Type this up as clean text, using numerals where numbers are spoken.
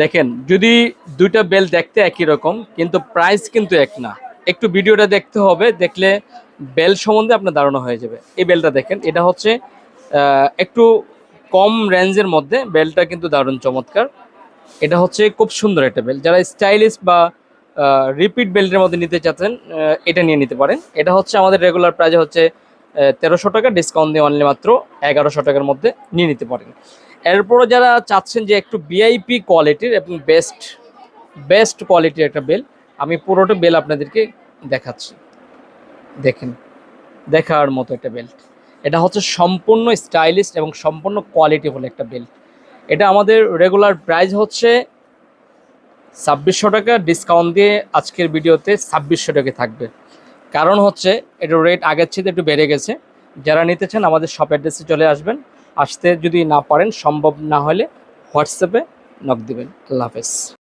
দেখেন, যদি দুইটা বেল দেখতে একই রকম কিন্তু প্রাইস কিন্তু এক না। একটু ভিডিওটা দেখতে হবে, দেখলে বেল সম্বন্ধে আপনার ধারণা হয়ে যাবে। এই বেলটা দেখেন, এটা হচ্ছে একটু কম রেঞ্জের মধ্যে, বেলটা কিন্তু দারুণ চমৎকার। এটা হচ্ছে খুব সুন্দর একটা বেল। যারা স্টাইলিশ বা রিপিট বেল্টের মধ্যে নিতে চাচ্ছেন, এটা নিয়ে নিতে পারেন। এটা হচ্ছে আমাদের রেগুলার প্রাইস হচ্ছে 1300 টাকা, ডিসকাউন্ট দিয়ে অনলি মাত্র 1100 টাকার মধ্যে নিয়ে নিতে পারেন। এরপরও যারা চাচ্ছেন যে একটু ভিআইপি কোয়ালিটির এবং বেস্ট কোয়ালিটির একটা বেল, আমি পুরোটা বেল আপনাদেরকে দেখাচ্ছি। দেখেন, দেখার মতো একটা বেল্ট। এটা হচ্ছে সম্পূর্ণ স্টাইলিশ এবং সম্পূর্ণ কোয়ালিটিফুল একটা বেল্ট। এটা আমাদের রেগুলার প্রাইস হচ্ছে 2600 টাকা, ডিসকাউন্ট দিয়ে আজকের ভিডিওতে 2600 টাকা থাকবে। কারণ হচ্ছে এটার রেট আগের চেয়ে একটু বেড়ে গেছে। যারা নিতে চান আমাদের শপ অ্যাড্রেসে চলে আসবেন। আসতে যদি না পারেন, সম্ভব না হলে হোয়াটসঅ্যাপে নক দিবেন। আল্লাহ হাফেজ।